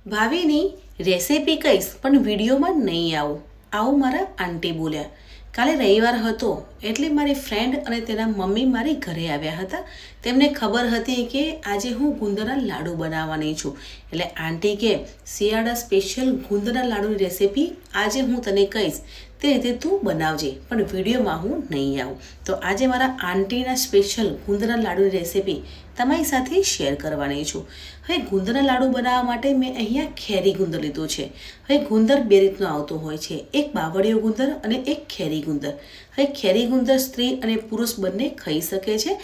ભાવિની recipe કહીશ પણ વિડીયોમાં નહીં આવું મારા આંટી બોલ્યા. કાલે રવિવાર હતો એટલે મારી ફ્રેન્ડ અને તેના મમ્મી મારી ઘરે આવ્યા હતા. તેમને ખબર હતી કે આજે હું ગુંદરના લાડુ બનાવવાની છું. એટલે આંટી કે શિયાળા સ્પેશિયલ ગુંદરના લાડુની રેસીપી આજે હું તને કહીશ, તે રીતે તું બનાવજે, પણ વિડીયોમાં હું નહીં આવું. તો આજે મારા આંટીના સ્પેશિયલ ગુંદરના લાડુની રેસીપી તમારી સાથે શેર કરવાની છું. હવે ગુંદરના લાડુ બનાવવા માટે મેં અહીંયા ખેરી ગુંદર લીધો છે. હવે ગુંદર બે રીતનો આવતો હોય છે, એક બાવળિયો ગુંદર અને એક ખેરી ગુંદર. હવે ખેરી ગુંદર સ્ત્રી અને પુરુષ બંને ખાઈ શકે છે.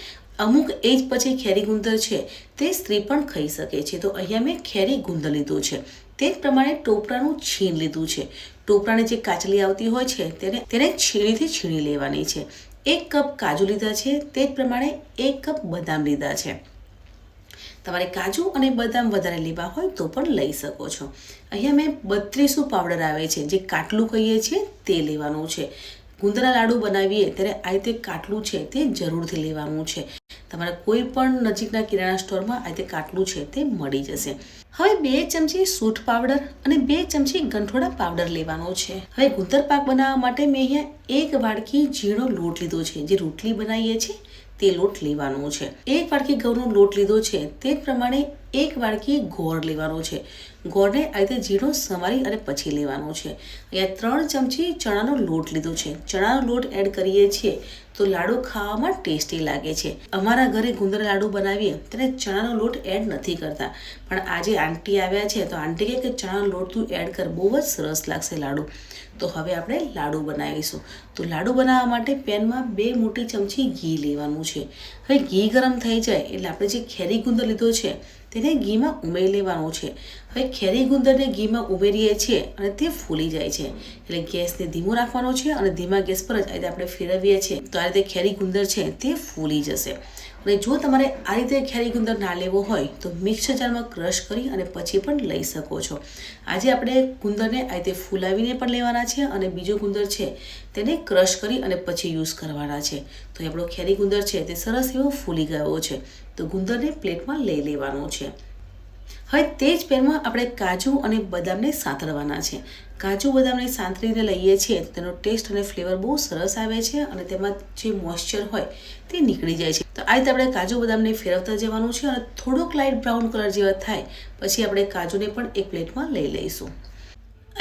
અમુક એજ પછી ખેરી ગુંદર છે તે સ્ત્રી પણ ખાઈ શકે છે. તો અહીંયા મેં ખેરી ગુંદર લીધું છે. તે જ પ્રમાણે ટોપરાનું છીણ લીધું છે. ટોપરાની જે કાચલી આવતી હોય છે તેને છીણીથી છીણી લેવાની છે. 1 કપ કાજુ લીધા છે, તે જ પ્રમાણે 1 કપ બદામ લીધા છે. તમારે કાજુ અને બદામ વધારે લેવા હોય તો પણ લઈ શકો છો. અહીંયા મેં 32 પાવડર આવે છે, જે કાટલું કહીએ છીએ તે લેવાનું છે. ગુંદરના લાડુ બનાવીએ ત્યારે આ રીતે કાટલું છે તે જરૂરથી લેવાનું છે. તમારે કોઈ પણ નજીકના કિરાણા સ્ટોરમાં આ રીતે કાટલું છે તે મળી જશે. હવે 2 ચમચી સૂંઠ પાવડર અને 2 ચમચી ગંઠોડા પાવડર લેવાનો છે. હવે ગુંદર પાક બનાવવા માટે મેં અહીંયા 1 વાડકી ઝીણો લોટ લીધો છે, જે રોટલી બનાવીએ છીએ તે લોટ લેવાનો છે. 1 વાડકી ઘઉંનો લોટ લીધો છે, તે જ પ્રમાણે 1 વાડકી ગોળ લેવાનો છે. ગોળને આ રીતે ઝીણો સમારી અને પછી લેવાનો છે. અહીંયા 3 ચમચી ચણાનો લોટ લીધો છે. ચણાનો લોટ એડ કરીએ છીએ તો લાડુ ખાવામાં ટેસ્ટી લાગે છે. અમારા ઘરે ગુંદરના લાડુ બનાવીએ ત્યારે ચણાનો લોટ એડ નથી કરતા, પણ આજે આંટી આવ્યા છે તો આંટી કહે કે ચણાનો લોટ તું એડ કર, બહુ જ સરસ લાગશે લાડુ. તો હવે આપણે લાડુ બનાવીશું. તો લાડુ બનાવવા માટે પેનમાં 2 મોટી ચમચી ઘી લેવાનું છે. હવે ઘી ગરમ થઈ જાય એટલે આપણે જે ખેરી ગુંદર લીધો છે તેને ઘીમાં ઉમેરી લેવાનું છે. હવે ખેરી ગુંદરને ઘીમાં ઉમેરીએ છીએ અને તે ફૂલી જાય છે એટલે ગેસને ધીમો રાખવાનો છે અને ધીમા ગેસ પર જ આ રીતે આપણે ફેરવીએ છીએ તો આ રીતે ખેરી ગુંદર છે તે ફૂલી જશે. અને જો તમારે આ રીતે ખેરી ગુંદર ના લેવો હોય તો મિક્સર જારમાં ક્રશ કરી અને પછી પણ લઈ શકો છો. આજે આપણે ગુંદરને આ રીતે ફૂલાવીને પણ લેવાના છે અને બીજો ગુંદર છે તેને ક્રશ કરી અને પછી યુઝ કરવાના છે. તો આપણો ખેરી ગુંદર છે તે સરસ એવો ફૂલી ગયો છે. તો ગુંદરને પ્લેટમાં લઈ લેવાનો છે. હવે તે જ પેનમાં આપણે કાજુ અને બદામને સાંતળવાના છે. કાજુ બદામને સાંતળીને લઈએ છીએ તો તેનો ટેસ્ટ અને ફ્લેવર બહુ સરસ આવે છે અને તેમાં જે મોઇશ્ચર હોય તે નીકળી જાય છે. તો આ રીતે આપણે કાજુ બદામને ફેરવતા જવાનું છે અને થોડોક લાઇટ બ્રાઉન કલર જેવા થાય પછી આપણે કાજુને પણ એક પ્લેટમાં લઈ લઈશું.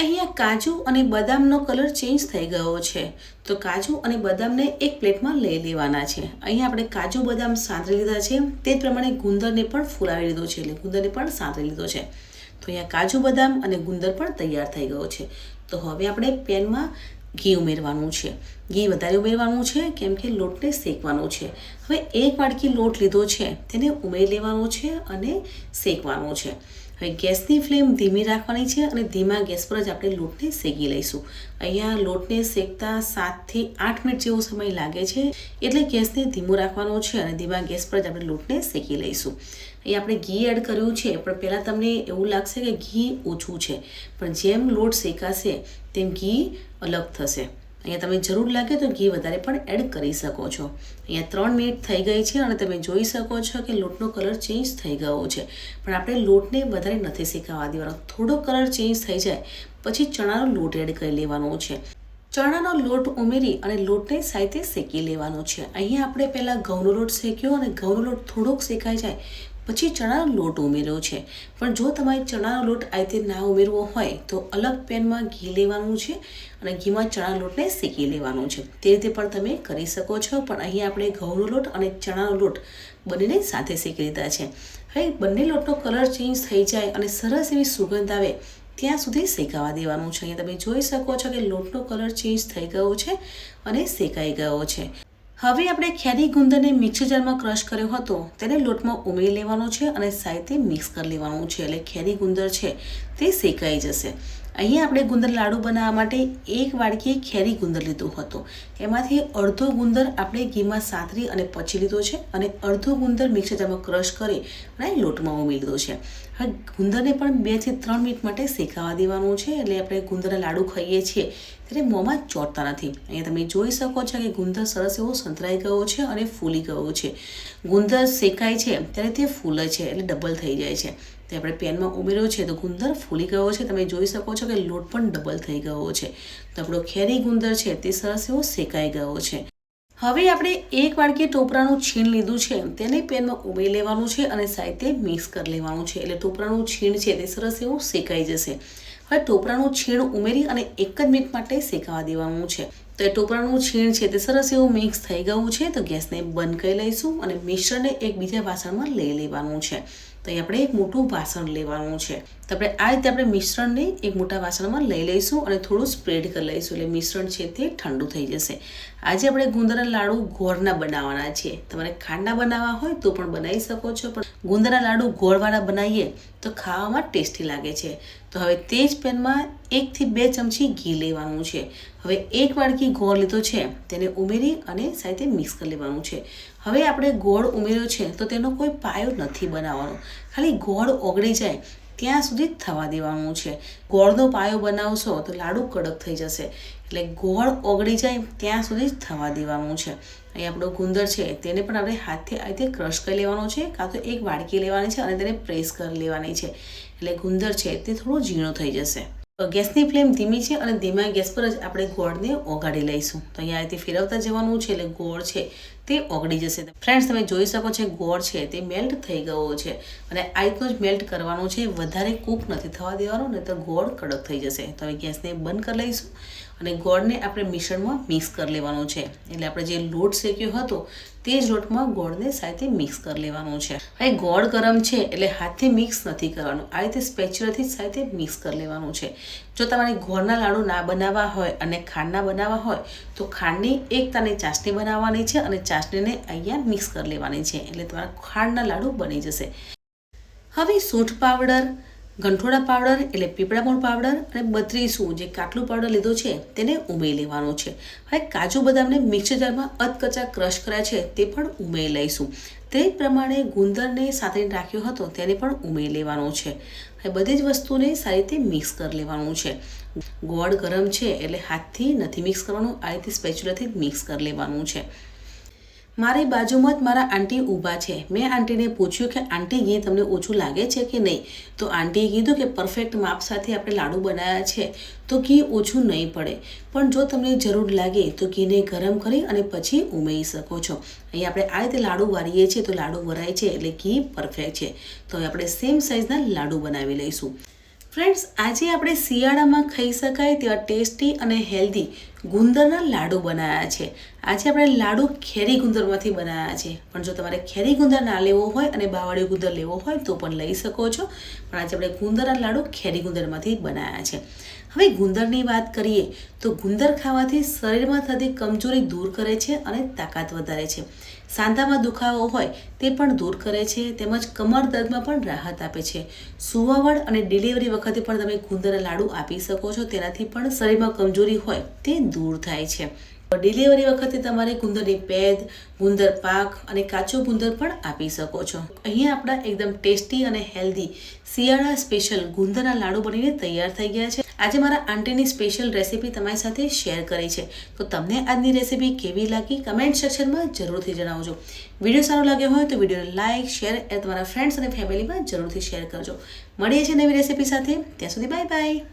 અહીંયા કાજુ અને બદામનો કલર ચેન્જ થઈ ગયો છે તો કાજુ અને બદામને એક પ્લેટમાં લઈ લેવાના છે. અહીંયા આપણે કાજુ બદામ સાંતળી લીધા છે, તે જ પ્રમાણે ગુંદરને પણ ફૂલાવી લીધો છે, એટલે ગુંદરને પણ સાંતળી લીધો છે. તો અહીંયા કાજુ બદામ અને ગુંદર પણ તૈયાર થઈ ગયો છે. તો હવે આપણે પેનમાં ઘી ઉમેરવાનું છે. ઘી વધારે ઉમેરવાનું છે કેમ કે લોટને શેકવાનો છે. હવે 1 વાડકી લોટ લીધો છે તેને ઉમેરી લેવાનો છે અને શેકવાનો છે. હવે ગેસની ફ્લેમ ધીમી રાખવાની છે અને ધીમા ગેસ પર જ આપણે લોટને શેકી લઈશું. અહીંયા લોટને શેકતા 7 થી 8 મિનિટ જેવો સમય લાગે છે, એટલે ગેસને ધીમો રાખવાનો છે અને ધીમા ગેસ પર જ આપણે લોટને શેકી લઈશું. અહીંયા આપણે ઘી એડ કર્યું છે, પણ પહેલાં તમને એવું લાગશે કે ઘી ઓછું છે, પણ જેમ લોટ શેકાશે તેમ ઘી અલગ થશે. અહીંયા તમે જરૂર લાગે તો ઘી વધારે પણ એડ કરી શકો છો. અહીંયા 3 મિનિટ થઈ ગઈ છે અને તમે જોઈ શકો છો કે લોટનો કલર ચેન્જ થઈ ગયો છે, પણ આપણે લોટને વધારે નથી શેકાવા દેવાનો. થોડો કલર ચેન્જ થઈ જાય પછી ચણાનો લોટ એડ કરી લેવાનો છે. ચણાનો લોટ ઉમેરી અને લોટને સાથે શેકી લેવાનો છે. અહીંયા આપણે પહેલાં ઘઉંનો લોટ શેક્યો અને ઘઉંનો લોટ થોડોક શેકાઈ જાય પછી ચણાનો લોટ ઉમેર્યો છે. પણ જો તમારે ચણાનો લોટ આ રીતે ના ઉમેરવો હોય તો અલગ પેનમાં ઘી લેવાનું છે અને ઘીમાં ચણાના લોટને શેકી લેવાનો છે. તે રીતે પણ તમે કરી શકો છો, પણ અહીંયા આપણે ઘઉંનો લોટ અને ચણાનો લોટ બંનેને સાથે શેકી લીધા છે. હવે બંને લોટનો કલર ચેન્જ થઈ જાય અને સરસ એવી સુગંધ આવે ત્યાં સુધી શેકાવા દેવાનું છે. અહીંયા તમે જોઈ શકો છો કે લોટનો કલર ચેન્જ થઈ ગયો છે અને શેકાઈ ગયો છે. હવે આપણે ખેરી ગુંદરને મિક્સર જારમાં ક્રશ કર્યો હતો તેને લોટમાં ઉમેરી લેવાનો છે અને સાથે મિક્સ કરી લેવાનું છે, એટલે ખેરી ગુંદર છે તે શેકાઈ જશે. અહીંયા આપણે ગુંદર લાડુ બનાવવા માટે 1 વાડકી ખેરી ગુંદર લીધો હતો. એમાંથી અડધો ગુંદર આપણે ઘીમાં સાંતળી અને પછી લીધો છે અને અડધો ગુંદર મિક્સર જારમાં ક્રશ કરી અને લોટમાં ઉમેરી લીધો છે. હવે ગુંદરને પણ 2 થી 3 મિનિટ માટે શેકાવા દેવાનું છે, એટલે આપણે ગુંદરના લાડુ ખાઈએ છીએ ત્યારે મોંમાં ચોંટતા નથી. અહીંયા તમે જોઈ શકો છો કે ગુંદર સરસ એવો સંતરાઈ ગયો છે અને ફૂલી ગયો છે. ગુંદર શેકાય છે ત્યારે તે ફૂલે છે એટલે ડબલ થઈ જાય છે. તે આપણે પેનમાં ઉમેર્યો છે તો ગુંદર ફૂલી ગયો છે. તમે જોઈ શકો છો કે લોટ પણ ડબલ થઈ ગયો છે. તો આપણો ખેરી ગુંદર છે તે સરસ એવો શેકાઈ ગયો છે. હવે આપણે 1 વાડકી ટોપરાનું છીણ લીધું છે, તેને પેનમાં ઉમેરી લેવાનું છે અને સાથે મિક્સ કરી લેવાનું છે. એટલે ટોપરાનું છીણ છે તે સરસ એવું શેકાઈ જશે. હવે ટોપરાનું છીણ ઉમેરી અને 1 જ મિનિટ માટે શેકાવા દેવાનું છે. તો એ ટોપરાનું છીણ છે તે સરસ એવું મિક્સ થઈ ગયું છે. તો ગેસને બંધ કરી લઈશું અને મિશ્રણને એક બીજા વાસણમાં લઈ લેવાનું છે. તો અહીં આપણે એક મોટું વાસણ લેવાનું છે. તો આપણે આ રીતે આપણે મિશ્રણને એક મોટા વાસણમાં લઈ લઈશું અને થોડું સ્પ્રેડ કરી લઈશું. એટલે મિશ્રણ છે તે ઠંડુ થઈ જશે. આજે આપણે ગુંદરના લાડુ ગોળના બનાવવાના છે. તમારે ખાંડના બનાવવા હોય તો પણ બનાવી શકો છો, પણ ગુંદરના લાડુ ગોળવાળા બનાવીએ તો ખાવામાં ટેસ્ટી લાગે છે. તો હવે તે જ પેનમાં 1 થી 2 ચમચી ઘી લેવાનું છે. હવે 1 વાડકી ગોળ લીધો છે તેને ઉમેરી અને સાથે મિક્સ કરી લેવાનું છે. હવે આપણે ગોળ ઉમેર્યો છે તો તેનો કોઈ પાયો નથી બનાવવાનો, ખાલી ગોળ ઓગળી જાય ત્યાં સુધી જ થવા દેવાનું છે. ગોળનો પાયો બનાવશો તો લાડુ કડક થઈ જશે. એટલે ગોળ ઓગળી જાય ત્યાં સુધી જ થવા દેવાનું છે. અહીં આપણો ગુંદર છે તેને પણ આપણે હાથથી આ રીતે ક્રશ કરી લેવાનો છે, કાં તો એક વાડકી લેવાની છે અને તેને પ્રેસ કરી લેવાની છે. એટલે ગુંદર છે તે થોડો ઝીણો થઈ જશે. ગેસની ફ્લેમ ધીમી છે અને ધીમા ગેસ પર જ આપણે ગોળને ઓગાળી લઈશું. તો અહીંયા આ રીતે ફેરવતા જવાનું છે એટલે ગોળ છે તે ઓગળી જશે. ફ્રેન્ડ્સ, તમે જોઈ શકો છો ગોળ છે તે મેલ્ટ થઈ ગયો છે અને આ રીતનો જ મેલ્ટ કરવાનો છે, વધારે કૂક નથી થવા દેવાનો, નહીં તો ગોળ કડક થઈ જશે. તો હવે ગેસને બંધ કરી લઈશું અને ગોળને આપણે મિશ્રણમાં મિક્સ કરી લેવાનો છે. એટલે આપણે જે લોટ શેક્યો હતો તે જ લોટમાં ગોળને સાથે મિક્સ કરી લેવાનું છે. હવે ગોળ ગરમ છે એટલે હાથથી મિક્સ નથી કરવાનું, આ રીતે સ્પેચ્યુલાથી સાથે મિક્સ કરી લેવાનું છે. જો તમારે ગોળના લાડુ ના બનાવવા હોય અને ખાંડના બનાવવા હોય તો ખાંડની એકતાની ચાસણી બનાવવાની છે અને ચાસણીને અહીંયા મિક્સ કરી લેવાની છે. એટલે તમારા ખાંડના લાડુ બની જશે. હવે સૂંઠ પાવડર, ગંઠોડા પાવડર એટલે પીપળામણ પાવડર અને 32 જે કાટલું પાવડર લીધો છે તેને ઉમેરી લેવાનો છે. હવે કાજુ બદામને મિક્સર જારમાં અધકચા ક્રશ કર્યા છે તે પણ ઉમેરી લઈશું. તે જ પ્રમાણે ગુંદરને સાતળીને રાખ્યો હતો તેને પણ ઉમેરી લેવાનો છે. હવે બધી જ વસ્તુને સારી રીતે મિક્સ કરી લેવાનું છે. ગોળ ગરમ છે એટલે હાથથી નથી મિક્સ કરવાનું, આ રીતે સ્પેચ્યુલાથી મિક્સ કરી લેવાનું છે. મારી બાજુમાં જ મારા આંટી ઊભા છે. મેં આંટીને પૂછ્યું કે આંટી ઘી તમને ઓછું લાગે છે કે નહીં? તો આંટીએ કીધું કે પરફેક્ટ માપ સાથે આપણે લાડુ બનાવ્યા છે તો ઘી ઓછું નહીં પડે, પણ જો તમને જરૂર લાગે તો ઘીને ગરમ કરી અને પછી ઉમેરી શકો છો. અહીં આપણે આ રીતે લાડુ વાળીએ છીએ તો લાડુ વરાય છે એટલે ઘી પરફેક્ટ છે. તો હવે આપણે સેમ સાઇઝના લાડુ બનાવી લઈશું. ફ્રેન્ડ્સ, આજે આપણે શિયાળામાં ખાઈ શકાય તેવા ટેસ્ટી અને હેલ્ધી ગુંદરના લાડુ બનાવ્યા છે. આજે આપણે લાડુ ખેરી ગુંદરમાંથી બનાવ્યા છે, પણ જો તમારે ખેરી ગુંદર ના લેવો હોય અને બાવળિયો ગુંદર લેવો હોય તો પણ લઈ શકો છો. પણ આજે આપણે ગુંદરના લાડુ ખેરી ગુંદરમાંથી બનાવ્યા છે. હવે ગુંદરની વાત કરીએ તો ગુંદર ખાવાથી શરીરમાં થતી કમજોરી દૂર કરે છે અને તાકાત વધારે છે. સાંધામાં દુખાવો હોય તે પણ દૂર કરે છે, તેમજ કમર દર્દમાં પણ રાહત આપે છે. સુવાવડ અને ડિલિવરી વખતે પણ તમે ગુંદરના લાડુ આપી શકો છો, તેનાથી પણ શરીરમાં કમજોરી હોય તે દૂર થાય છે. ડિલિવરી વખતે તમારે ગુંદરની પેદ, ગુંદર પાક અને કાચું ગુંદર પણ આપી શકો છો. અહીંયા આપણા એકદમ ટેસ્ટી અને હેલ્ધી શિયાળા સ્પેશિયલ ગુંદરના લાડુ બનીને તૈયાર થઈ ગયા છે. આજે મારા આંટીની સ્પેશિયલ રેસીપી તમારી સાથે શેર કરી છે. તો તમને આજની રેસીપી કેવી લાગી કમેન્ટ સેક્શનમાં જરૂરથી જણાવજો. વિડીયો સારો લાગ્યો હોય તો વિડીયોને લાઇક, શેર અને તમારા ફ્રેન્ડ્સ અને ફેમિલીમાં જરૂરથી શેર કરજો. મળીએ છીએ નવી રેસીપી સાથે. ત્યાં સુધી બાય બાય.